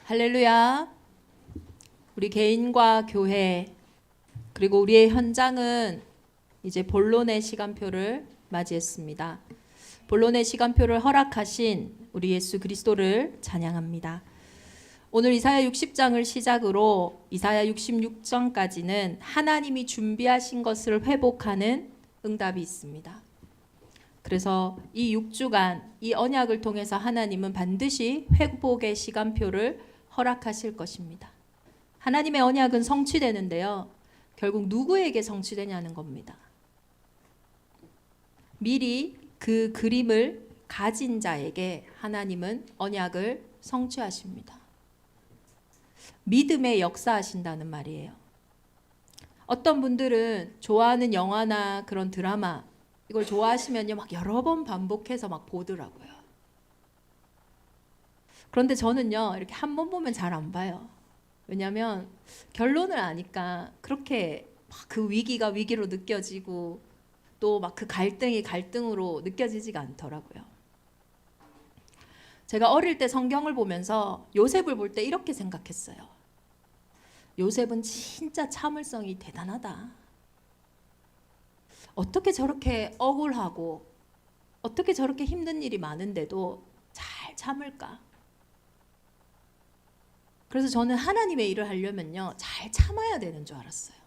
할렐루야. 우리 개인과 교회 그리고 우리의 현장은 이제 본론의 시간표를 맞이했습니다. 본론의 시간표를 허락하신 우리 예수 그리스도를 찬양합니다. 오늘 이사야 60장을 시작으로 이사야 66장까지는 하나님이 준비하신 것을 회복하는 응답이 있습니다. 그래서 이 6주간 이 언약을 통해서 하나님은 반드시 회복의 시간표를 허락하실 것입니다. 하나님의 언약은 성취되는데요. 결국 누구에게 성취되냐는 겁니다. 미리 그 그림을 가진 자에게 하나님은 언약을 성취하십니다. 믿음의 역사하신다는 말이에요. 어떤 분들은 좋아하는 영화나 그런 드라마 이걸 좋아하시면요 막 여러 번 반복해서 막 보더라고요. 그런데 저는요 이렇게 한 번 보면 잘 안 봐요. 왜냐하면 결론을 아니까 그렇게 막 그 위기가 위기로 느껴지고 또 막 그 갈등이 갈등으로 느껴지지가 않더라고요. 제가 어릴 때 성경을 보면서 요셉을 볼 때 이렇게 생각했어요. 요셉은 진짜 참을성이 대단하다. 어떻게 저렇게 억울하고 어떻게 저렇게 힘든 일이 많은데도 잘 참을까? 그래서 저는 하나님의 일을 하려면요 잘 참아야 되는 줄 알았어요.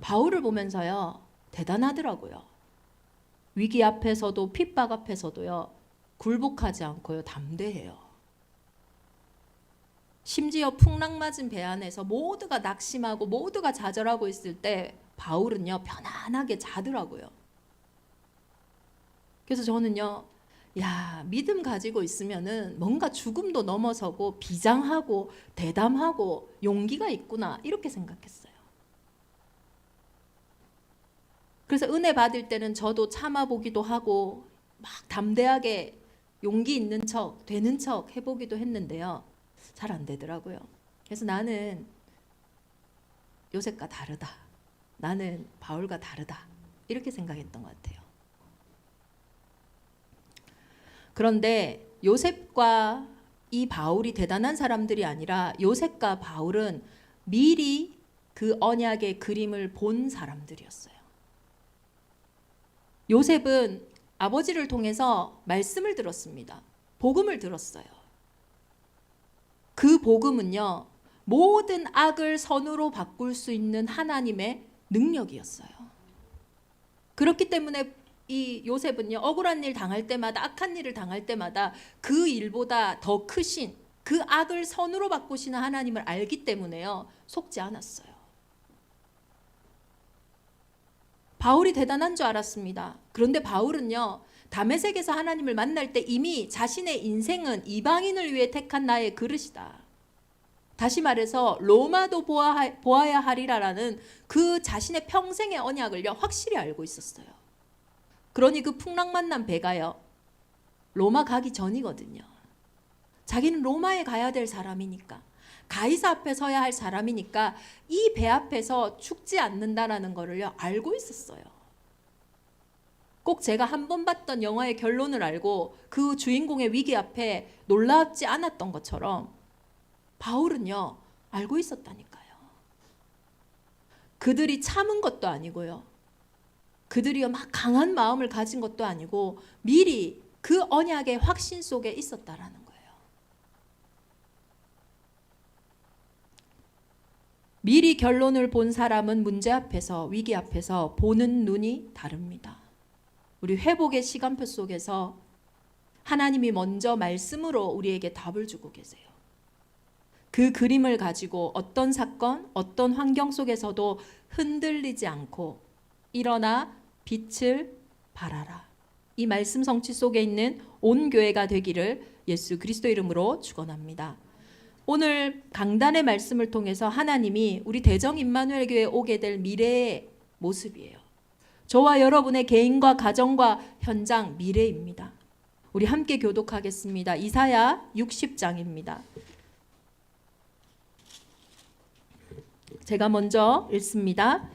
바울을 보면서요 대단하더라고요. 위기 앞에서도 핍박 앞에서도요 굴복하지 않고요 담대해요. 심지어 풍랑맞은 배 안에서 모두가 낙심하고 모두가 좌절하고 있을 때 바울은요 편안하게 자더라고요. 그래서 저는요 야 믿음 가지고 있으면은 뭔가 죽음도 넘어서고 비장하고 대담하고 용기가 있구나 이렇게 생각했어요. 그래서 은혜 받을 때는 저도 참아보기도 하고 막 담대하게 용기 있는 척 되는 척 해보기도 했는데요 잘 안 되더라고요. 그래서 나는 요셉과 다르다. 나는 바울과 다르다. 이렇게 생각했던 것 같아요. 그런데 요셉과 이 바울이 대단한 사람들이 아니라 요셉과 바울은 미리 그 언약의 그림을 본 사람들이었어요. 요셉은 아버지를 통해서 말씀을 들었습니다. 복음을 들었어요. 그 복음은요 모든 악을 선으로 바꿀 수 있는 하나님의 능력이었어요. 그렇기 때문에 이 요셉은요 억울한 일 당할 때마다 악한 일을 당할 때마다 그 일보다 더 크신 그 악을 선으로 바꾸시는 하나님을 알기 때문에요 속지 않았어요. 바울이 대단한 줄 알았습니다. 그런데 바울은요 다메섹에서 하나님을 만날 때 이미 자신의 인생은 이방인을 위해 택한 나의 그릇이다. 다시 말해서 로마도 보아야 하리라라는 그 자신의 평생의 언약을요 확실히 알고 있었어요. 그러니 그 풍랑 만난 배가요 로마 가기 전이거든요. 자기는 로마에 가야 될 사람이니까 가이사 앞에 서야 할 사람이니까 이 배 앞에서 죽지 않는다라는 거를요 알고 있었어요. 꼭 제가 한 번 봤던 영화의 결론을 알고 그 주인공의 위기 앞에 놀랍지 않았던 것처럼 바울은요 알고 있었다니까요. 그들이 참은 것도 아니고요. 그들이요 막 강한 마음을 가진 것도 아니고 미리 그 언약의 확신 속에 있었다라는 거예요. 미리 결론을 본 사람은 문제 앞에서 위기 앞에서 보는 눈이 다릅니다. 우리 회복의 시간표 속에서 하나님이 먼저 말씀으로 우리에게 답을 주고 계세요. 그 그림을 가지고 어떤 사건, 어떤 환경 속에서도 흔들리지 않고 일어나 빛을 발하라. 이 말씀 성취 속에 있는 온 교회가 되기를 예수 그리스도 이름으로 축원합니다. 오늘 강단의 말씀을 통해서 하나님이 우리 대정 임마누엘 교회에 오게 될 미래의 모습이에요. 저와 여러분의 개인과 가정과 현장 미래입니다. 우리 함께 교독하겠습니다. 이사야 60장입니다. 제가 먼저 읽습니다.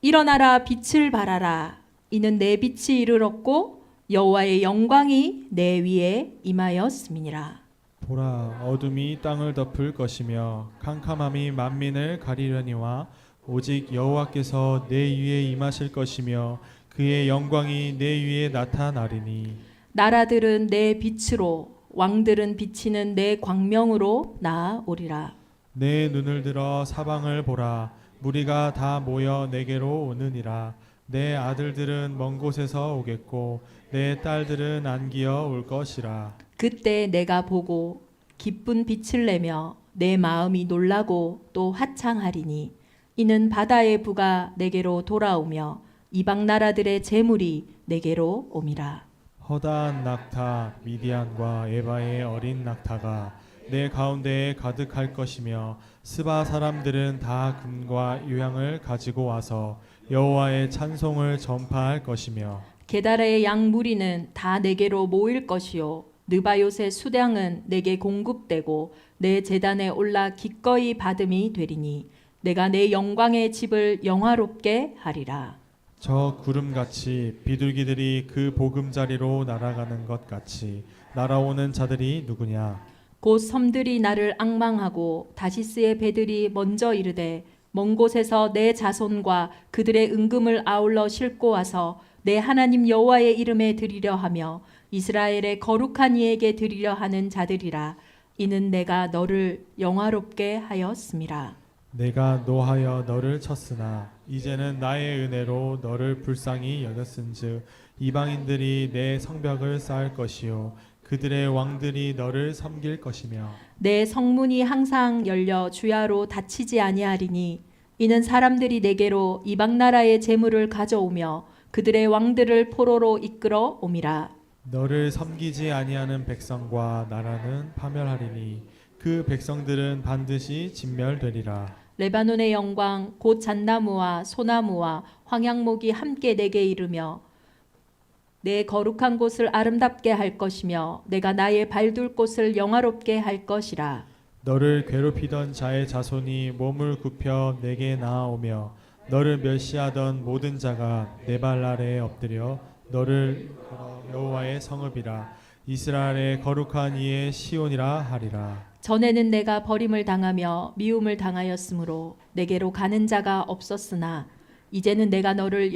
일어나라 빛을 발하라. 이는 내 빛이 이르렀고 여호와의 영광이 내 위에 임하였음이니라. 보라, 어둠이 땅을 덮을 것이며 캄캄함이 만민을 가리려니와 오직 여호와께서 내 위에 임하실 것이며 그의 영광이 내 위에 나타나리니. 나라들은 내 빛으로, 왕들은 비치는 내 광명으로 나아오리라. 내 눈을 들어 사방을 보라. 무리가 다 모여 내게로 오느니라. 내 아들들은 먼 곳에서 오겠고 내 딸들은 안기어 올 것이라. 그때 내가 보고 기쁜 빛을 내며 내 마음이 놀라고 또 화창하리니 이는 바다의 부가 내게로 돌아오며 이방 나라들의 재물이 내게로 옴이라. 허다한 낙타 미디안과 에바의 어린 낙타가 내 가운데에 가득할 것이며 스바 사람들은 다 금과 유향을 가지고 와서 여호와의 찬송을 전파할 것이며 게다라의 양 무리는 다 내게로 모일 것이요 느바요의 수량은 내게 공급되고 내 제단에 올라 기꺼이 받음이 되리니 내가 내 영광의 집을 영화롭게 하리라. 저 구름같이 비둘기들이 그 보금자리로 날아가는 것 같이 날아오는 자들이 누구냐? 곧 섬들이 나를 앙망하고 다시스의 배들이 먼저 이르되 먼 곳에서 내 자손과 그들의 은금을 아울러 싣고 와서 내 하나님 여호와의 이름에 드리려 하며 이스라엘의 거룩한 이에게 드리려 하는 자들이라. 이는 내가 너를 영화롭게 하였음이라. 내가 노하여 너를 쳤으나 이제는 나의 은혜로 너를 불쌍히 여겼은즉 이방인들이 내 성벽을 쌓을 것이요 그들의 왕들이 너를 섬길 것이며 내 성문이 항상 열려 주야로 닫히지 아니하리니 이는 사람들이 내게로 이방 나라의 재물을 가져오며 그들의 왕들을 포로로 이끌어 옴이라. 너를 섬기지 아니하는 백성과 나라는 파멸하리니 그 백성들은 반드시 진멸되리라. 레바논의 영광 곧 잣나무와 소나무와 황양목이 함께 내게 이르며 내 거룩한 곳을 아름답게 할 것이며 내가 나의 발둘 곳을 영화롭게 할 것이라. 너를 괴롭히던 자의 자손이 몸을 굽혀 내게 나아오며 너를 멸시하던 모든 자가 내 발 아래에 엎드려 너를 여호와의 성읍이라 이스라엘의 거룩한 이의 시온이라 하리라. 전에는 내가 버림을 당하며 미움을 당하였으므로 내게로 가는 자가 없었으나 이제는 내가 너를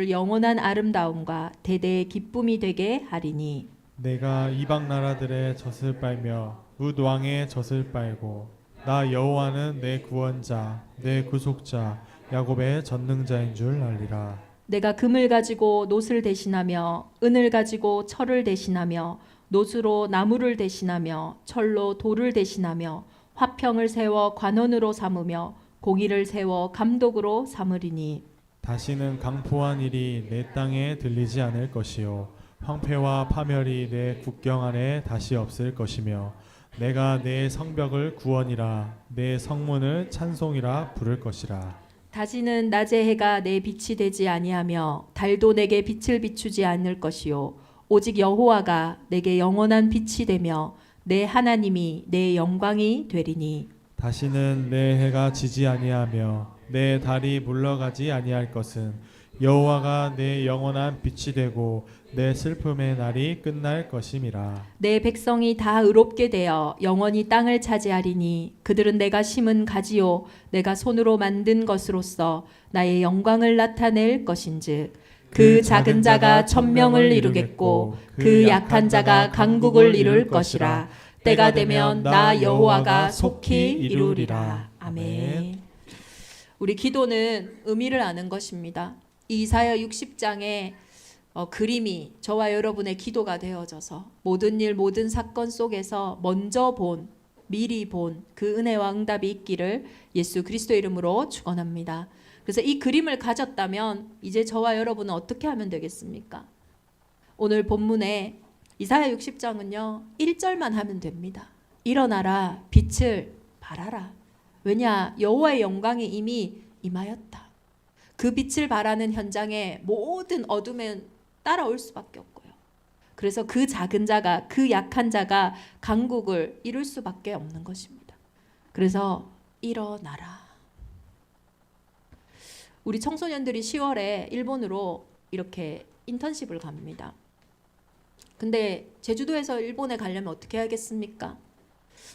영원한 아름다움과 대대의 기쁨이 되게 하리니 내가 이방 나라들의 젖을 빨며 뭇 왕의 젖을 빨고 나 여호와는 내 구원자 내 구속자 야곱의 전능자인 줄 알리라. 내가 금을 가지고 놋을 대신하며 은을 가지고 철을 대신하며 놋으로 나무를 대신하며 철로 돌을 대신하며 화평을 세워 관원으로 삼으며 공의를 세워 감독으로 삼으리니 다시는 강포한 일이 내 땅에 들리지 않을 것이요 황폐와 파멸이 내 국경 안에 다시 없을 것이며 내가 내 성벽을 구원이라 내 성문을 찬송이라 부를 것이라. 다시는 낮의 해가 내 빛이 되지 아니하며 달도 내게 빛을 비추지 않을 것이요 오직 여호와가 내게 영원한 빛이 되며 내 하나님이 내 영광이 되리니 다시는 내 해가 지지 아니하며 내 달이 물러가지 아니할 것은 여호와가 내 영원한 빛이 되고 내 슬픔의 날이 끝날 것임이라. 내 백성이 다 의롭게 되어 영원히 땅을 차지하리니 그들은 내가 심은 가지요 내가 손으로 만든 것으로서 나의 영광을 나타낼 것인즉 그 작은 자가 천명을 이루겠고 그 약한 자가 강국을 이룰 것이라. 때가 되면 나 여호와가 속히 이루리라. 아멘. 우리 기도는 의미를 아는 것입니다. 이사야 60장에 그림이 저와 여러분의 기도가 되어져서 모든 일 모든 사건 속에서 먼저 본 미리 본 그 은혜와 응답이 있기를 예수 그리스도 이름으로 축원합니다. 그래서 이 그림을 가졌다면 이제 저와 여러분은 어떻게 하면 되겠습니까? 오늘 본문에 이사야 60장은요 1절만 하면 됩니다. 일어나라 빛을 발하라. 왜냐 여호와의 영광이 이미 임하였다. 그 빛을 발하는 현장에 모든 어둠은 따라올 수밖에 없고요. 그래서 그 작은 자가 그 약한 자가 강국을 이룰 수밖에 없는 것입니다. 그래서 일어나라. 우리 청소년들이 10월에 일본으로 이렇게 인턴십을 갑니다. 근데 제주도에서 일본에 가려면 어떻게 해야겠습니까?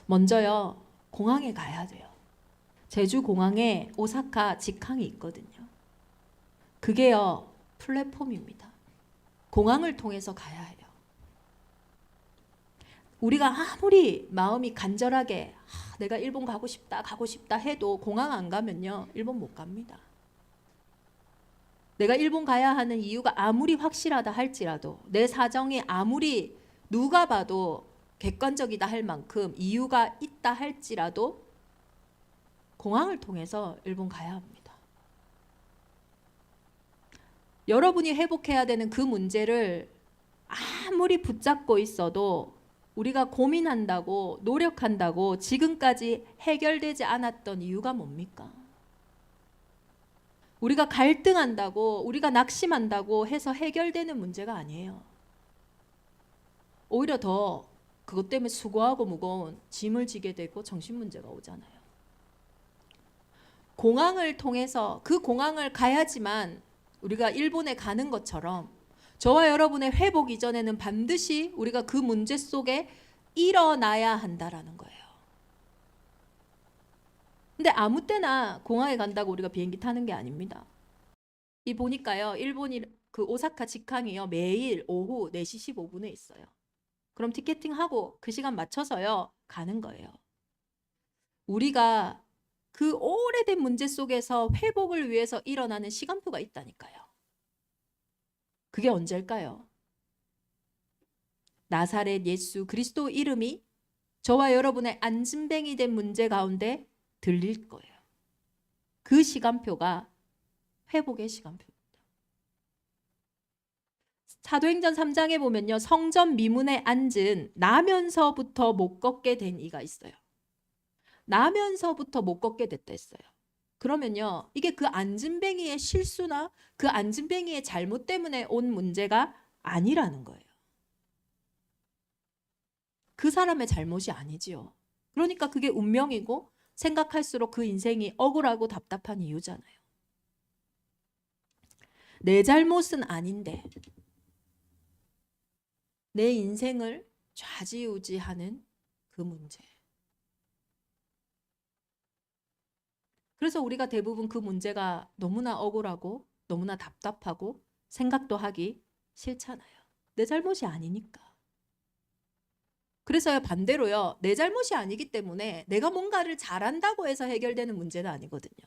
먼저요, 공항에 가야 돼요. 제주 공항에 오사카 직항이 있거든요. 그게요, 플랫폼입니다. 공항을 통해서 가야 해요. 우리가 아무리 마음이 간절하게 내가 일본 가고 싶다 해도 공항 안 가면요, 일본 못 갑니다. 내가 일본 가야 하는 이유가 아무리 확실하다 할지라도, 내 사정이 아무리 누가 봐도 객관적이다 할 만큼 이유가 있다 할지라도 공항을 통해서 일본 가야 합니다. 여러분이 회복해야 되는 그 문제를 아무리 붙잡고 있어도 우리가 고민한다고 노력한다고 지금까지 해결되지 않았던 이유가 뭡니까? 우리가 갈등한다고 우리가 낙심한다고 해서 해결되는 문제가 아니에요. 오히려 더 그것 때문에 수고하고 무거운 짐을 지게 되고 정신 문제가 오잖아요. 공항을 통해서 그 공항을 가야지만 우리가 일본에 가는 것처럼 저와 여러분의 회복 이전에는 반드시 우리가 그 문제 속에 일어나야 한다라는 거예요. 근데 아무 때나 공항에 간다고 우리가 비행기 타는 게 아닙니다. 이 보니까요, 일본이 그 오사카 직항이요, 매일 오후 4시 15분에 있어요. 그럼 티켓팅하고 그 시간 맞춰서요, 가는 거예요. 우리가 그 오래된 문제 속에서 회복을 위해서 일어나는 시간표가 있다니까요. 그게 언제일까요? 나사렛 예수 그리스도 이름이 저와 여러분의 안진뱅이 된 문제 가운데 들릴 거예요. 그 시간표가 회복의 시간표입니다. 사도행전 3장에 보면요, 성전 미문에 앉은 나면서부터 못 걷게 된 이가 있어요. 나면서부터 못 걷게 됐다 했어요. 그러면요, 이게 그 안진뱅이의 실수나 그 안진뱅이의 잘못 때문에 온 문제가 아니라는 거예요. 그 사람의 잘못이 아니지요. 그러니까 그게 운명이고 생각할수록 그 인생이 억울하고 답답한 이유잖아요. 내 잘못은 아닌데 내 인생을 좌지우지하는 그 문제. 그래서 우리가 대부분 그 문제가 너무나 억울하고 너무나 답답하고 생각도 하기 싫잖아요. 내 잘못이 아니니까. 그래서요, 반대로요, 내 잘못이 아니기 때문에 내가 뭔가를 잘한다고 해서 해결되는 문제는 아니거든요.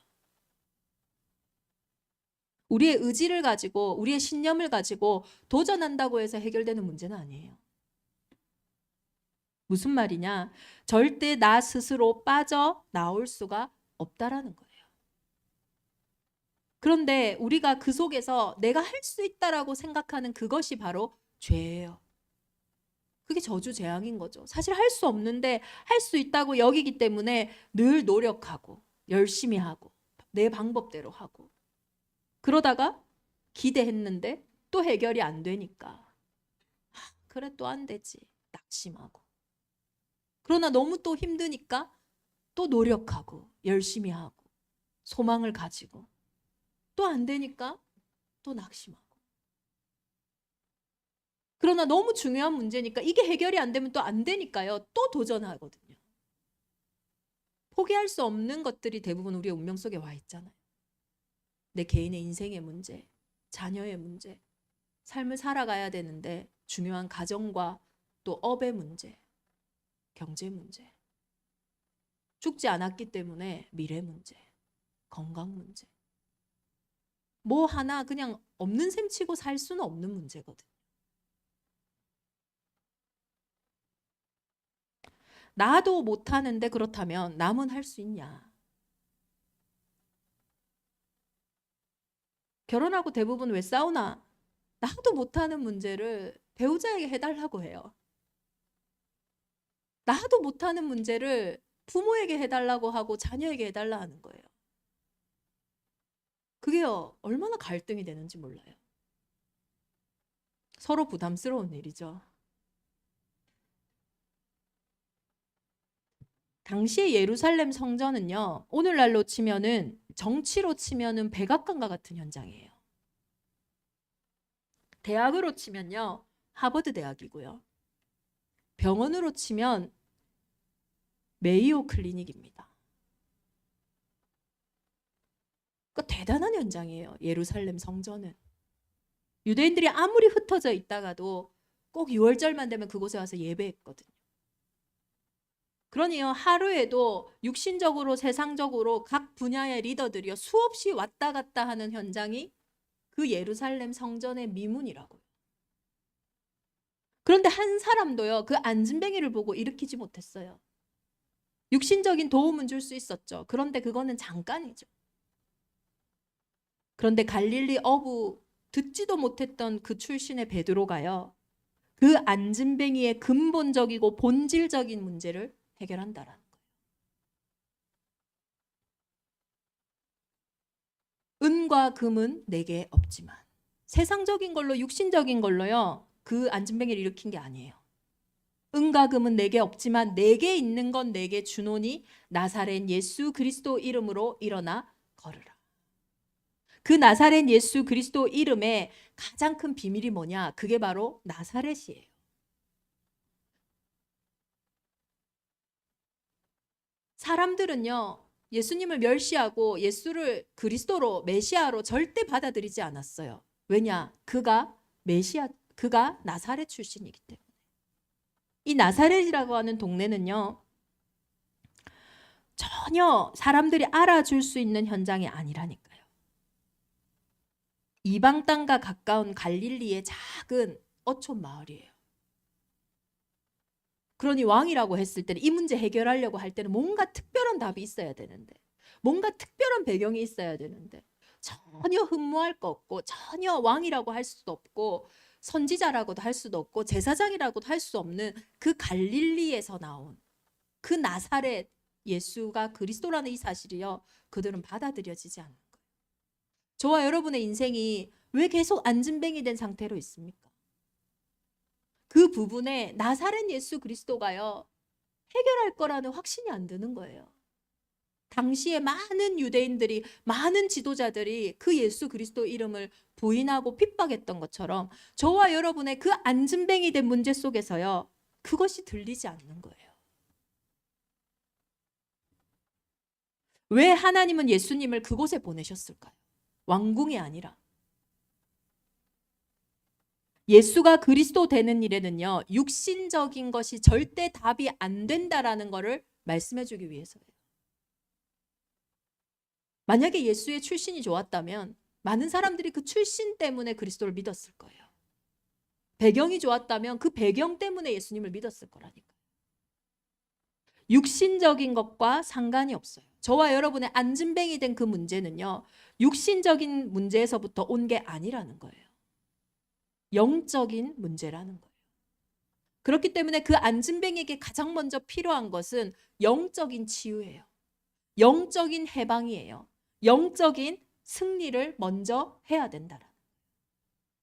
우리의 의지를 가지고 우리의 신념을 가지고 도전한다고 해서 해결되는 문제는 아니에요. 무슨 말이냐? 절대 나 스스로 빠져나올 수가 없다라는 거예요. 그런데 우리가 그 속에서 내가 할 수 있다라고 생각하는 그것이 바로 죄예요. 그게 저주재앙인 거죠. 사실 할 수 없는데 할 수 있다고 여기기 때문에 늘 노력하고 열심히 하고 내 방법대로 하고 그러다가 기대했는데 또 해결이 안 되니까 그래 또 안 되지 낙심하고 그러나 너무 또 힘드니까 또 노력하고 열심히 하고 소망을 가지고 또 안 되니까 또 낙심하고 그러나 너무 중요한 문제니까 이게 해결이 안 되면 또 안 되니까요. 또 도전하거든요. 포기할 수 없는 것들이 대부분 우리의 운명 속에 와 있잖아요. 내 개인의 인생의 문제, 자녀의 문제, 삶을 살아가야 되는데 중요한 가정과 또 업의 문제, 경제 문제, 죽지 않았기 때문에 미래 문제, 건강 문제. 뭐 하나 그냥 없는 셈 치고 살 수는 없는 문제거든요. 나도 못하는데 그렇다면 남은 할 수 있냐? 결혼하고 대부분 왜 싸우나? 나도 못하는 문제를 배우자에게 해달라고 해요. 나도 못하는 문제를 부모에게 해달라고 하고 자녀에게 해달라 하는 거예요. 그게요, 얼마나 갈등이 되는지 몰라요. 서로 부담스러운 일이죠. 당시의 예루살렘 성전은요, 오늘날로 치면은 정치로 치면은 백악관과 같은 현장이에요. 대학으로 치면요, 하버드 대학이고요. 병원으로 치면 메이오 클리닉입니다. 그러니까 대단한 현장이에요. 예루살렘 성전은. 유대인들이 아무리 흩어져 있다가도 꼭 6월절만 되면 그곳에 와서 예배했거든요. 그러니요, 하루에도 육신적으로 세상적으로 각 분야의 리더들이요 수없이 왔다 갔다 하는 현장이 그 예루살렘 성전의 미문이라고요. 그런데 한 사람도요 그 안진뱅이를 보고 일으키지 못했어요. 육신적인 도움은 줄 수 있었죠. 그런데 그거는 잠깐이죠. 그런데 갈릴리 어부 듣지도 못했던 그 출신의 베드로가요, 그 안진뱅이의 근본적이고 본질적인 문제를 해결한다라는 거예요. 은과 금은 내게 없지만, 세상적인 걸로 육신적인 걸로요 그 안진뱅이를 일으킨 게 아니에요. 은과 금은 내게 없지만 내게 있는 건 내게 주노니 나사렛 예수 그리스도 이름으로 일어나 걸으라. 그 나사렛 예수 그리스도 이름의 가장 큰 비밀이 뭐냐? 그게 바로 나사렛이에요. 사람들은요 예수님을 멸시하고 예수를 그리스도로 메시아로 절대 받아들이지 않았어요. 왜냐? 그가 메시아, 그가 나사렛 출신이기 때문에. 이 나사렛이라고 하는 동네는요 전혀 사람들이 알아줄 수 있는 현장이 아니라니까요. 이방 땅과 가까운 갈릴리의 작은 어촌 마을이에요. 그러니 왕이라고 했을 때는 이 문제 해결하려고 할 때는 뭔가 특별한 답이 있어야 되는데, 뭔가 특별한 배경이 있어야 되는데 전혀 흠모할 거 없고, 전혀 왕이라고 할 수도 없고, 선지자라고도 할 수도 없고, 제사장이라고도 할 수 없는 그 갈릴리에서 나온 그 나사렛 예수가 그리스도라는 이 사실이요 그들은 받아들여지지 않는 거예요. 저와 여러분의 인생이 왜 계속 안진뱅이 된 상태로 있습니까? 그 부분에 나사렛 예수 그리스도가요 해결할 거라는 확신이 안 드는 거예요. 당시에 많은 유대인들이, 많은 지도자들이 그 예수 그리스도 이름을 부인하고 핍박했던 것처럼 저와 여러분의 그 안진뱅이 된 문제 속에서요 그것이 들리지 않는 거예요. 왜 하나님은 예수님을 그곳에 보내셨을까요? 왕궁이 아니라. 예수가 그리스도 되는 일에는요 육신적인 것이 절대 답이 안 된다라는 것을 말씀해 주기 위해서예요. 만약에 예수의 출신이 좋았다면 많은 사람들이 그 출신 때문에 그리스도를 믿었을 거예요. 배경이 좋았다면 그 배경 때문에 예수님을 믿었을 거라니까요. 육신적인 것과 상관이 없어요. 저와 여러분의 안진뱅이 된 그 문제는요 육신적인 문제에서부터 온 게 아니라는 거예요. 영적인 문제라는 거예요. 그렇기 때문에 그 안진뱅이에게 가장 먼저 필요한 것은 영적인 치유예요. 영적인 해방이에요. 영적인 승리를 먼저 해야 된다라는 거예요.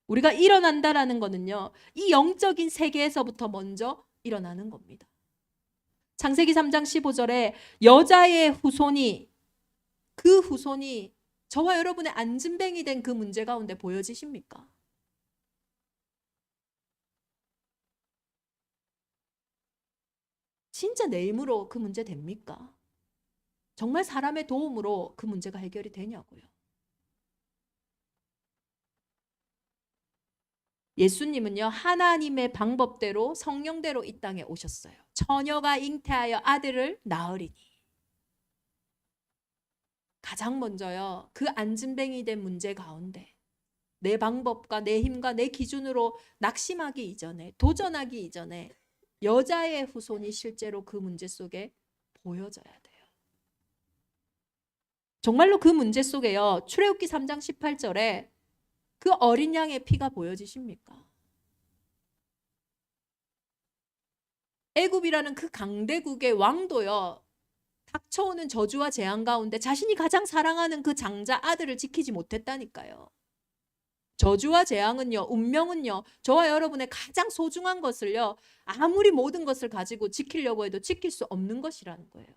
우리가 일어난다라는 거는요 이 영적인 세계에서부터 먼저 일어나는 겁니다. 창세기 3장 15절에 여자의 후손이, 그 후손이 저와 여러분의 안진뱅이 된 그 문제 가운데 보여지십니까? 진짜 내 힘으로 그 문제 됩니까? 정말 사람의 도움으로 그 문제가 해결이 되냐고요. 예수님은요 하나님의 방법대로 성령대로 이 땅에 오셨어요. 처녀가 잉태하여 아들을 낳으리니. 가장 먼저요 그 안진뱅이 된 문제 가운데 내 방법과 내 힘과 내 기준으로 낙심하기 이전에, 도전하기 이전에 여자의 후손이 실제로 그 문제 속에 보여져야 돼요. 정말로 그 문제 속에요 출애굽기 3장 18절에 그 어린 양의 피가 보여지십니까? 애굽이라는 그 강대국의 왕도요 닥쳐오는 저주와 재앙 가운데 자신이 가장 사랑하는 그 장자 아들을 지키지 못했다니까요. 저주와 재앙은요, 운명은요, 저와 여러분의 가장 소중한 것을요 아무리 모든 것을 가지고 지키려고 해도 지킬 수 없는 것이라는 거예요.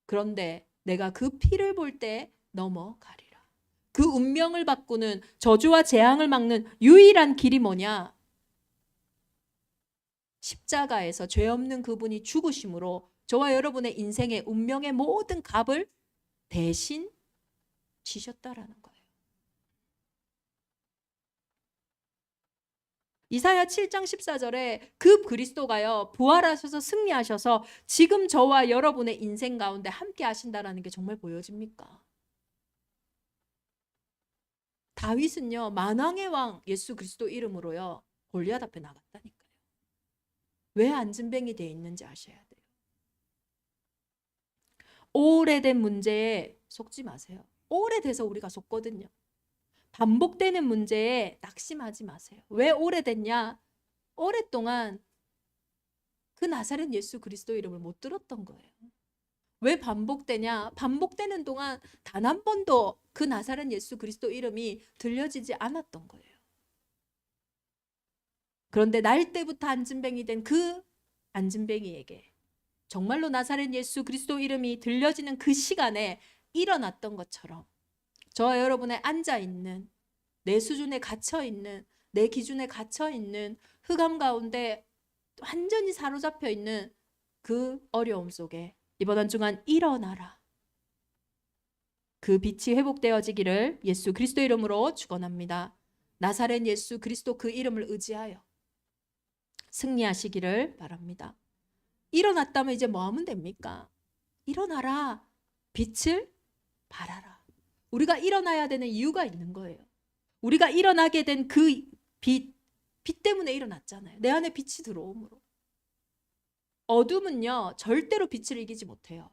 그런데 내가 그 피를 볼 때 넘어가리라. 그 운명을 바꾸는, 저주와 재앙을 막는 유일한 길이 뭐냐? 십자가에서 죄 없는 그분이 죽으심으로 저와 여러분의 인생의 운명의 모든 값을 대신 지셨다라는 거예요. 이사야 7장 14절에 그 그리스도가요, 부활하셔서 승리하셔서 지금 저와 여러분의 인생 가운데 함께 하신다라는 게 정말 보여집니까? 다윗은요, 만왕의 왕 예수 그리스도 이름으로요, 골리앗 앞에 나갔다니까요. 왜 안진뱅이 돼 있는지 아셔야 돼요. 오래된 문제에 속지 마세요. 오래돼서 우리가 속거든요. 반복되는 문제에 낙심하지 마세요. 왜 오래됐냐? 오랫동안 그 나사렛 예수 그리스도 이름을 못 들었던 거예요. 왜 반복되냐? 반복되는 동안 단 한 번도 그 나사렛 예수 그리스도 이름이 들려지지 않았던 거예요. 그런데 날 때부터 안진뱅이 된 그 안진뱅이에게 정말로 나사렛 예수 그리스도 이름이 들려지는 그 시간에 일어났던 것처럼 저와 여러분의 앉아있는, 내 수준에 갇혀있는, 내 기준에 갇혀있는, 흑암 가운데 완전히 사로잡혀 있는 그 어려움 속에 이번 한 주간 일어나라. 그 빛이 회복되어지기를 예수 그리스도 이름으로 축원합니다. 나사렛 예수 그리스도 그 이름을 의지하여 승리하시기를 바랍니다. 일어났다면 이제 뭐 하면 됩니까? 일어나라. 빛을 발하라. 우리가 일어나야 되는 이유가 있는 거예요. 우리가 일어나게 된 그 빛 때문에 일어났잖아요. 내 안에 빛이 들어옴으로. 어둠은요, 절대로 빛을 이기지 못해요.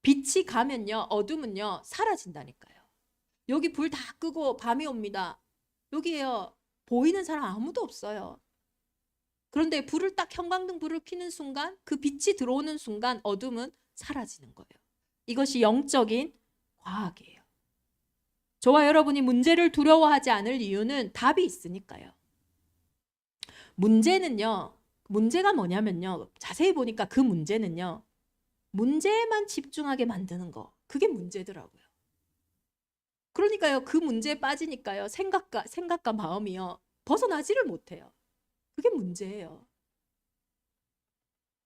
빛이 가면요, 어둠은요, 사라진다니까요. 여기 불 다 끄고 밤이 옵니다. 여기에요, 보이는 사람 아무도 없어요. 그런데 불을 딱 형광등 불을 켜는 순간, 그 빛이 들어오는 순간 어둠은 사라지는 거예요. 이것이 영적인 과학이에요. 저와 여러분이 문제를 두려워하지 않을 이유는 답이 있으니까요. 문제가 뭐냐면요, 자세히 보니까 그 문제는요, 문제에만 집중하게 만드는 거, 그게 문제더라고요. 그러니까요, 그 문제에 빠지니까요, 생각과 마음이요, 벗어나지를 못해요. 그게 문제예요.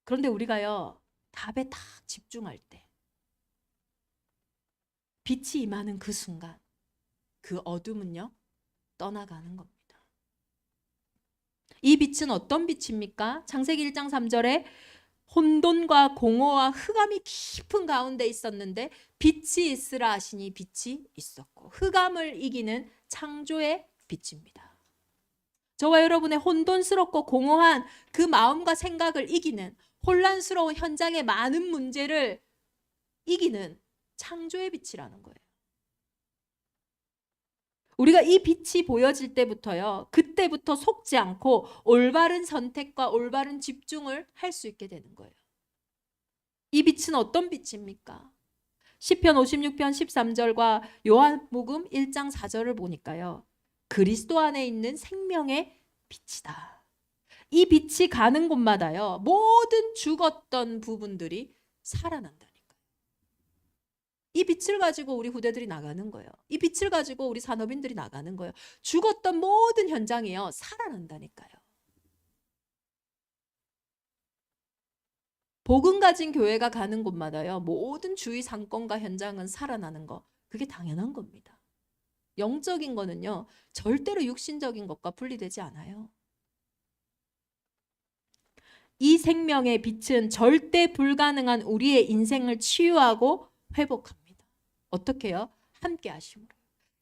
그런데 우리가요, 답에 딱 집중할 때, 빛이 임하는 그 순간, 그 어둠은요, 떠나가는 겁니다. 이 빛은 어떤 빛입니까? 창세기 1장 3절에 혼돈과 공허와 흑암이 깊은 가운데 있었는데 빛이 있으라 하시니 빛이 있었고, 흑암을 이기는 창조의 빛입니다. 저와 여러분의 혼돈스럽고 공허한 그 마음과 생각을 이기는, 혼란스러운 현장의 많은 문제를 이기는 창조의 빛이라는 거예요. 우리가 이 빛이 보여질 때부터요, 그때부터 속지 않고 올바른 선택과 올바른 집중을 할 수 있게 되는 거예요. 이 빛은 어떤 빛입니까? 시편 56편 13절과 요한복음 1장 4절을 보니까요, 그리스도 안에 있는 생명의 빛이다. 이 빛이 가는 곳마다요, 모든 죽었던 부분들이 살아난다니까요. 이 빛을 가지고 우리 후대들이 나가는 거예요. 이 빛을 가지고 우리 산업인들이 나가는 거예요. 죽었던 모든 현장이요, 살아난다니까요. 복음 가진 교회가 가는 곳마다요, 모든 주위 상권과 현장은 살아나는 거, 그게 당연한 겁니다. 영적인 거는요, 절대로 육신적인 것과 분리되지 않아요. 이 생명의 빛은 절대 불가능한 우리의 인생을 치유하고 회복합니다. 어떻게 해요? 함께 하심으로.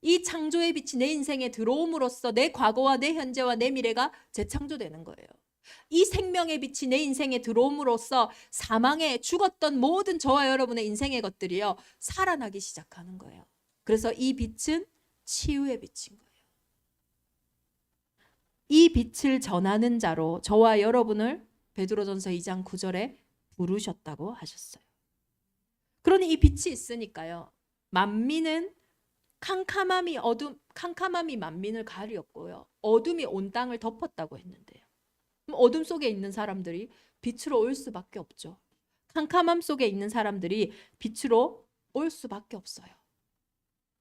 이 창조의 빛이 내 인생에 들어옴으로써 내 과거와 내 현재와 내 미래가 재창조되는 거예요. 이 생명의 빛이 내 인생에 들어옴으로써 사망에 죽었던 모든 저와 여러분의 인생의 것들이요, 살아나기 시작하는 거예요. 그래서 이 빛은 치유의 빛인 거예요. 이 빛을 전하는 자로 저와 여러분을 베드로전서 2장 9절에 부르셨다고 하셨어요. 그러니 이 빛이 있으니까요, 만민은 캄캄함이 만민을 가리었고요, 어둠이 온 땅을 덮었다고 했는데요. 그럼 어둠 속에 있는 사람들이 빛으로 올 수밖에 없죠. 캄캄함 속에 있는 사람들이 빛으로 올 수밖에 없어요.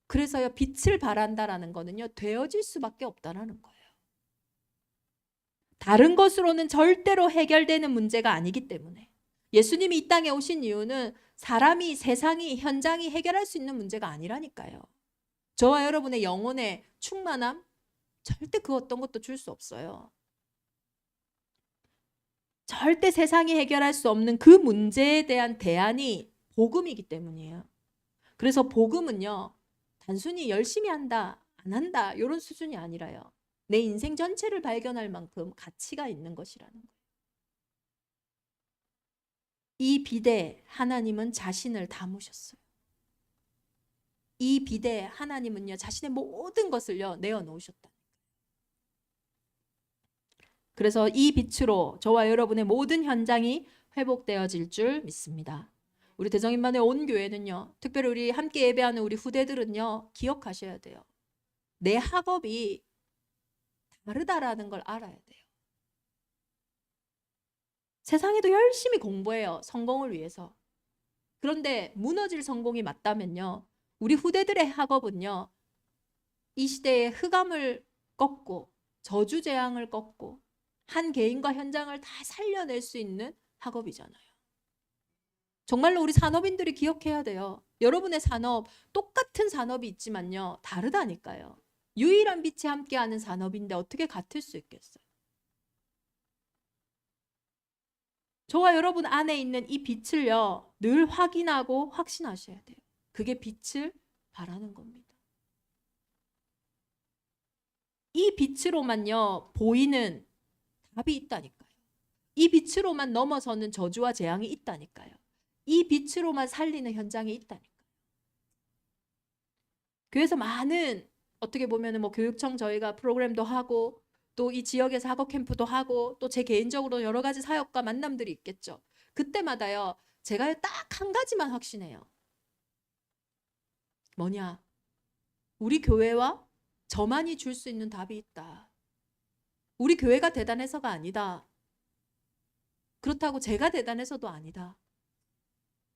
그래서요, 빛을 발한다라는 거는요, 되어질 수밖에 없다라는 거예요. 다른 것으로는 절대로 해결되는 문제가 아니기 때문에. 예수님이 이 땅에 오신 이유는 사람이, 세상이, 현장이 해결할 수 있는 문제가 아니라니까요. 저와 여러분의 영혼의 충만함, 절대 그 어떤 것도 줄 수 없어요. 절대 세상이 해결할 수 없는 그 문제에 대한 대안이 복음이기 때문이에요. 그래서 복음은요, 단순히 열심히 한다, 안 한다 이런 수준이 아니라요. 내 인생 전체를 발견할 만큼 가치가 있는 것이라는 거예요. 이 빛에 하나님은 자신을 담으셨어요. 이 빛에 하나님은요, 자신의 모든 것을요, 내어놓으셨다. 그래서 이 빛으로 저와 여러분의 모든 현장이 회복되어질 줄 믿습니다. 우리 대성인만의 온 교회는요, 특별히 우리 함께 예배하는 우리 후대들은요, 기억하셔야 돼요. 내 학업이 다르다라는 걸 알아야 돼요. 세상에도 열심히 공부해요, 성공을 위해서. 그런데 무너질 성공이 맞다면요, 우리 후대들의 학업은요, 이 시대의 흑암을 꺾고 저주재앙을 꺾고 한 개인과 현장을 다 살려낼 수 있는 학업이잖아요. 정말로 우리 산업인들이 기억해야 돼요. 여러분의 산업, 똑같은 산업이 있지만요, 다르다니까요. 유일한 빛이 함께하는 산업인데 어떻게 같을 수 있겠어요? 저와 여러분 안에 있는 이 빛을요, 늘 확인하고 확신하셔야 돼요. 그게 빛을 발하는 겁니다. 이 빛으로만요, 보이는 답이 있다니까요. 이 빛으로만 넘어서는 저주와 재앙이 있다니까요. 이 빛으로만 살리는 현장이 있다니까요. 교회에서 많은, 어떻게 보면 뭐 교육청 저희가 프로그램도 하고 또 이 지역에서 학업 캠프도 하고 또 제 개인적으로 여러 가지 사역과 만남들이 있겠죠. 그때마다요, 제가 딱 한 가지만 확신해요. 뭐냐? 우리 교회와 저만이 줄 수 있는 답이 있다. 우리 교회가 대단해서가 아니다. 그렇다고 제가 대단해서도 아니다.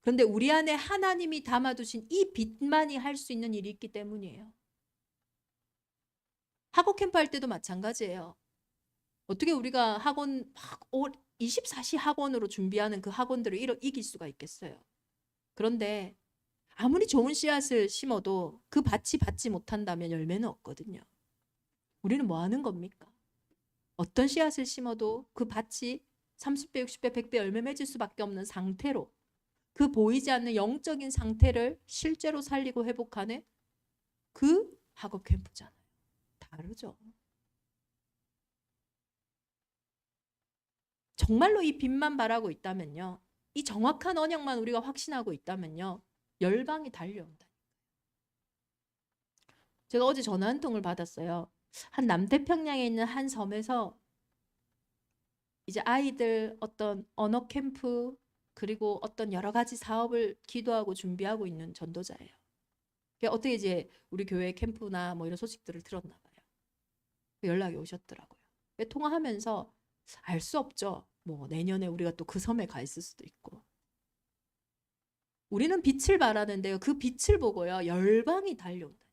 그런데 우리 안에 하나님이 담아두신 이 빛만이 할 수 있는 일이 있기 때문이에요. 학업 캠프 할 때도 마찬가지예요. 어떻게 우리가 학원 막 24시 학원으로 준비하는 그 학원들을 이길 수가 있겠어요. 그런데 아무리 좋은 씨앗을 심어도 그 밭이 받지 못한다면 열매는 없거든요. 우리는 뭐 하는 겁니까? 어떤 씨앗을 심어도 그 밭이 30배, 60배, 100배 열매 맺을 수밖에 없는 상태로 그 보이지 않는 영적인 상태를 실제로 살리고 회복하는 그 학업 캠프잖아요. 다르죠. 정말로 이 빛만 바라고 있다면요, 이 정확한 언약만 우리가 확신하고 있다면요, 열방이 달려온다. 제가 어제 전화 한 통을 받았어요. 한 남태평양에 있는 한 섬에서 이제 아이들 어떤 언어 캠프 그리고 어떤 여러 가지 사업을 기도하고 준비하고 있는 전도자예요. 어떻게 이제 우리 교회 캠프나 뭐 이런 소식들을 들었나 봐요. 연락이 오셨더라고요. 통화하면서 알 수 없죠. 뭐 내년에 우리가 또 그 섬에 가 있을 수도 있고. 우리는 빛을 바라는데요, 그 빛을 보고요, 열방이 달려온다.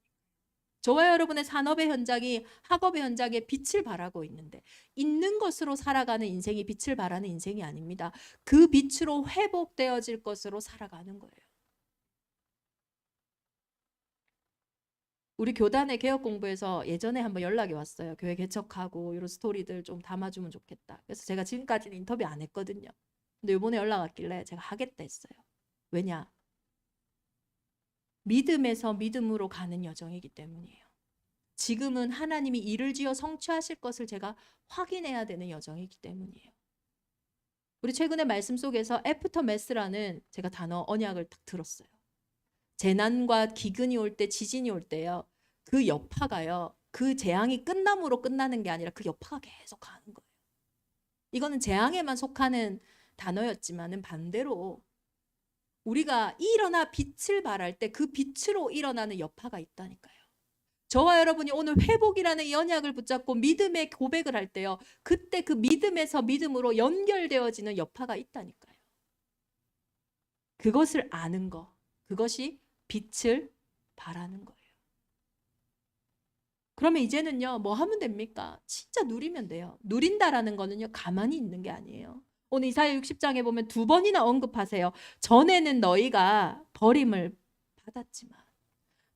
저와 여러분의 산업의 현장이 학업의 현장에 빛을 발하고 있는데, 있는 것으로 살아가는 인생이 빛을 발하는 인생이 아닙니다. 그 빛으로 회복되어질 것으로 살아가는 거예요. 우리 교단의 개혁 공부에서 예전에 한번 연락이 왔어요. 교회 개척하고 이런 스토리들 좀 담아주면 좋겠다. 그래서 제가 지금까지는 인터뷰 안 했거든요. 근데 이번에 연락 왔길래 제가 하겠다 했어요. 왜냐? 믿음에서 믿음으로 가는 여정이기 때문이에요. 지금은 하나님이 일을 지어 성취하실 것을 제가 확인해야 되는 여정이기 때문이에요. 우리 최근에 말씀 속에서 애프터 메스라는 제가 단어 언약을 딱 들었어요. 재난과 기근이 올 때, 지진이 올 때요, 그 여파가요, 그 재앙이 끝남으로 끝나는 게 아니라 그 여파가 계속 가는 거예요. 이거는 재앙에만 속하는 단어였지만은 반대로 우리가 일어나 빛을 발할 때 그 빛으로 일어나는 여파가 있다니까요. 저와 여러분이 오늘 회복이라는 이 언약을 붙잡고 믿음의 고백을 할 때요, 그때 그 믿음에서 믿음으로 연결되어지는 여파가 있다니까요. 그것을 아는 거, 그것이 빛을 발하는 거예요. 그러면 이제는요, 뭐 하면 됩니까? 진짜 누리면 돼요. 누린다라는 거는요, 가만히 있는 게 아니에요. 오늘 이사야 60장에 보면 2번이나 언급하세요. 전에는 너희가 버림을 받았지만,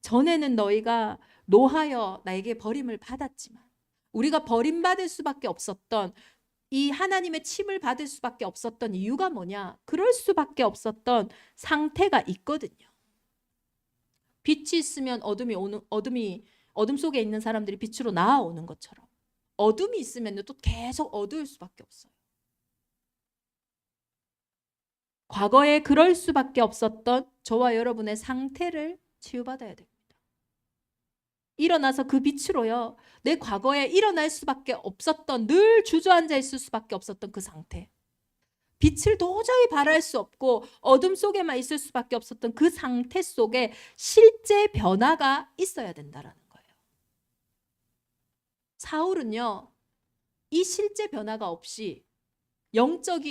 전에는 너희가 노하여 나에게 버림을 받았지만, 우리가 버림받을 수밖에 없었던, 이 하나님의 침을 받을 수밖에 없었던 이유가 뭐냐? 그럴 수밖에 없었던 상태가 있거든요. 빛이 있으면 어둠 속에 있는 사람들이 빛으로 나아오는 것처럼, 어둠이 있으면 또 계속 어두울 수밖에 없어요. 과거에 그럴 수밖에 없었던 저와 여러분의 상태를 치유받아야 됩니다. 일어나서 그 빛으로요, 내 과거에 일어날 수밖에 없었던, 늘 주저앉아 있을 수밖에 없었던 그 상태, 빛을 도저히 발할 수 없고 어둠 속에만 있을 수밖에 없었던 그 상태 속에 실제 변화가 있어야 된다라는 거예요. 사울은요, 이 실제 변화가 없이 영적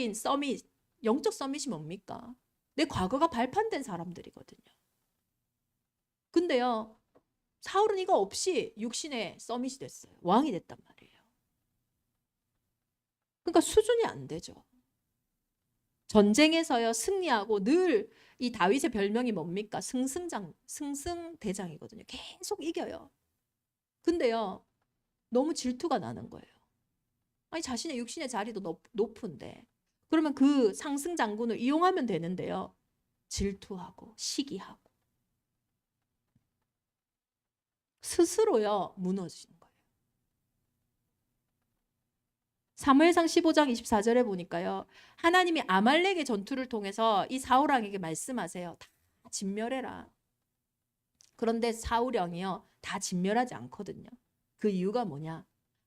서밋이 뭡니까? 내 과거가 발판된 사람들이거든요. 근데요, 사울은 이거 없이 육신의 서밋이 됐어요. 왕이 됐단 말이에요. 그러니까 수준이 안 되죠. 전쟁에서요, 승리하고 늘 이 다윗의 별명이 뭡니까? 승승대장이거든요. 계속 이겨요. 근데요, 너무 질투가 나는 거예요. 아니, 자신의 육신의 자리도 높은데, 그러면 그 상승 장군을 이용하면 되는데요, 질투하고 시기하고 스스로요, 무너지는 거예요. 사무엘상 15장 24절에 보니까요, 하나님이 아말렉의 전투를 통해서 이 사울 왕에게 말씀하세요. 다 진멸해라. 그런데 사울 왕이요, 다 진멸하지 않거든요. 그 이유가 뭐냐?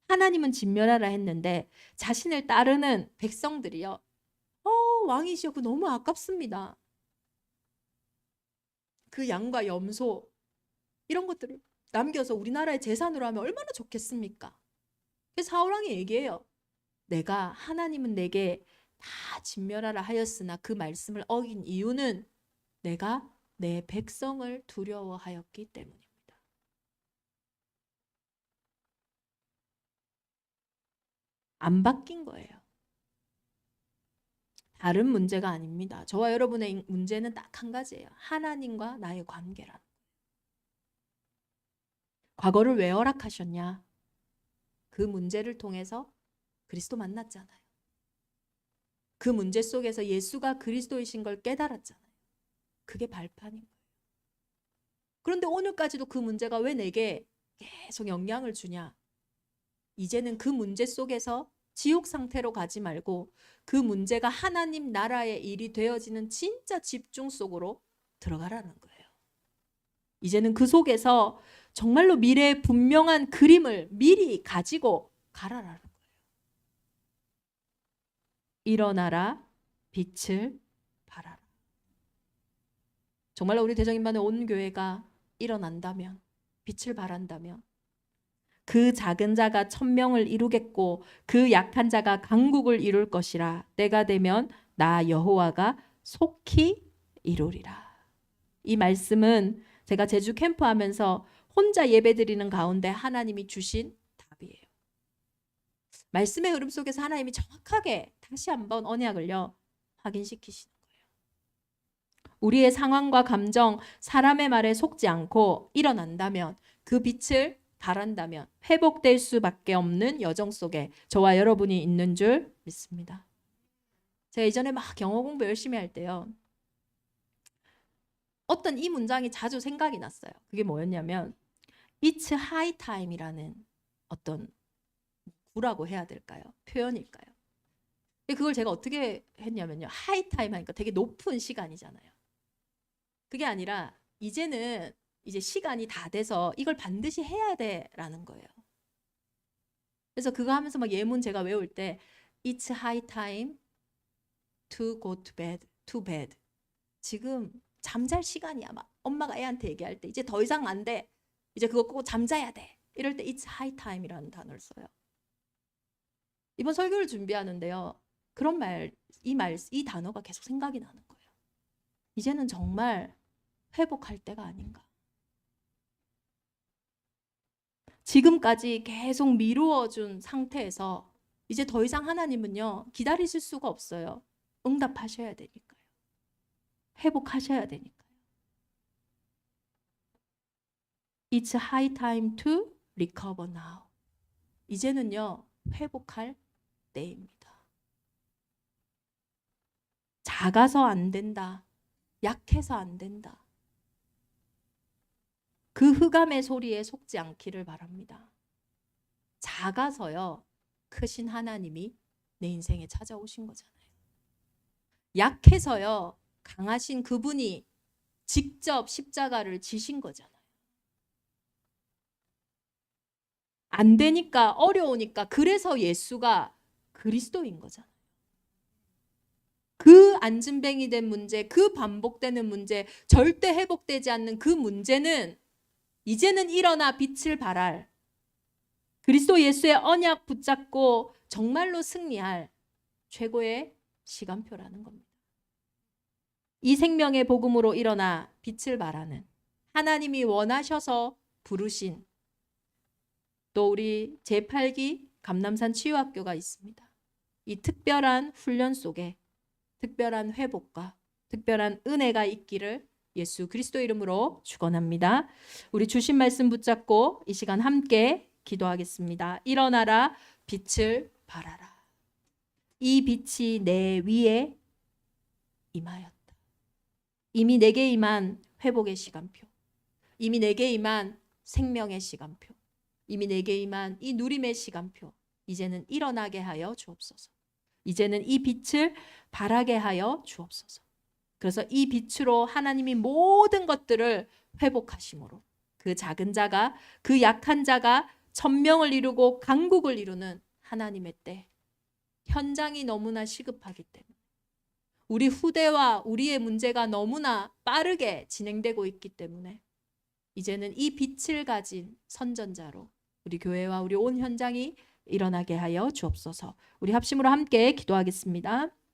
하나님은 진멸하라 했는데 자신을 따르는 백성들이요, 왕이시여, 그 너무 아깝습니다. 그 양과 염소 이런 것들을 남겨서 우리나라의 재산으로 하면 얼마나 좋겠습니까? 그래서 사울 왕이 얘기해요. 하나님은 내게 다 진멸하라 하였으나 그 말씀을 어긴 이유는 내가 내 백성을 두려워하였기 때문입니다. 안 바뀐 거예요. 다른 문제가 아닙니다. 저와 여러분의 문제는 딱 한 가지예요. 하나님과 나의 관계라는 거예요. 과거를 왜 허락하셨냐? 그 문제를 통해서 그리스도 만났잖아요. 그 문제 속에서 예수가 그리스도이신 걸 깨달았잖아요. 그게 발판인 거예요. 그런데 오늘까지도 그 문제가 왜 내게 계속 영향을 주냐? 이제는 그 문제 속에서 지옥 상태로 가지 말고 그 문제가 하나님 나라의 일이 되어지는 진짜 집중 속으로 들어가라는 거예요. 이제는 그 속에서 정말로 미래의 분명한 그림을 미리 가지고 가라라는 거예요. 일어나라, 빛을 발하라. 정말로 우리 대정인만의 온 교회가 일어난다면, 빛을 발한다면 그 작은 자가 천명을 이루겠고 그 약한 자가 강국을 이룰 것이라. 때가 되면 나 여호와가 속히 이루리라. 이 말씀은 제가 제주 캠프 하면서 혼자 예배드리는 가운데 하나님이 주신 답이에요. 말씀의 흐름 속에서 하나님이 정확하게 다시 한번 언약을요, 확인시키시는 거예요. 우리의 상황과 감정, 사람의 말에 속지 않고 일어난다면, 그 빛을 발한다면 회복될 수밖에 없는 여정 속에 저와 여러분이 있는 줄 믿습니다. 제가 이전에 막 영어 공부 열심히 할 때요, 어떤 이 문장이 자주 생각이 났어요. 그게 뭐였냐면 It's high time이라는 어떤 구라고 해야 될까요? 표현일까요? 그걸 제가 어떻게 했냐면요, high time 하니까 되게 높은 시간이잖아요. 그게 아니라 이제는 이제 시간이 다 돼서 이걸 반드시 해야 돼라는 거예요. 그래서 그거 하면서 막 예문 제가 외울 때 It's high time to go to bed. 지금 잠잘 시간이야. 막 엄마가 애한테 얘기할 때 이제 더 이상 안 돼. 이제 그거 꼭 잠자야 돼. 이럴 때 It's high time이라는 단어를 써요. 이번 설교를 준비하는데요, 그런 이 단어가 계속 생각이 나는 거예요. 이제는 정말 회복할 때가 아닌가. 지금까지 계속 미루어 준 상태에서 이제 더 이상 하나님은요, 기다리실 수가 없어요. 응답하셔야 되니까요. 회복하셔야 되니까요. It's high time to recover now. 이제는요, 회복할 때입니다. 작아서 안 된다. 약해서 안 된다. 그 흑암의 소리에 속지 않기를 바랍니다. 작아서요, 크신 하나님이 내 인생에 찾아오신 거잖아요. 약해서요, 강하신 그분이 직접 십자가를 지신 거잖아요. 안 되니까, 어려우니까, 그래서 예수가 그리스도인 거잖아요. 그 안진뱅이 된 문제, 그 반복되는 문제, 절대 회복되지 않는 그 문제는 이제는 일어나 빛을 발할, 그리스도 예수의 언약 붙잡고 정말로 승리할 최고의 시간표라는 겁니다. 이 생명의 복음으로 일어나 빛을 발하는, 하나님이 원하셔서 부르신, 또 우리 제8기 감남산 치유학교가 있습니다. 이 특별한 훈련 속에 특별한 회복과 특별한 은혜가 있기를 예수 그리스도 이름으로 축원합니다. 우리 주신 말씀 붙잡고 이 시간 함께 기도하겠습니다. 일어나라, 빛을 발하라. 이 빛이 내 위에 임하였다. 이미 내게 임한 회복의 시간표, 이미 내게 임한 생명의 시간표, 이미 내게 임한 이 누림의 시간표, 이제는 일어나게 하여 주옵소서. 이제는 이 빛을 발하게 하여 주옵소서. 그래서 이 빛으로 하나님이 모든 것들을 회복하심으로 그 작은 자가, 그 약한 자가 천명을 이루고 강국을 이루는 하나님의 때, 현장이 너무나 시급하기 때문에, 우리 후대와 우리의 문제가 너무나 빠르게 진행되고 있기 때문에 이제는 이 빛을 가진 선전자로 우리 교회와 우리 온 현장이 일어나게 하여 주옵소서. 우리 합심으로 함께 기도하겠습니다.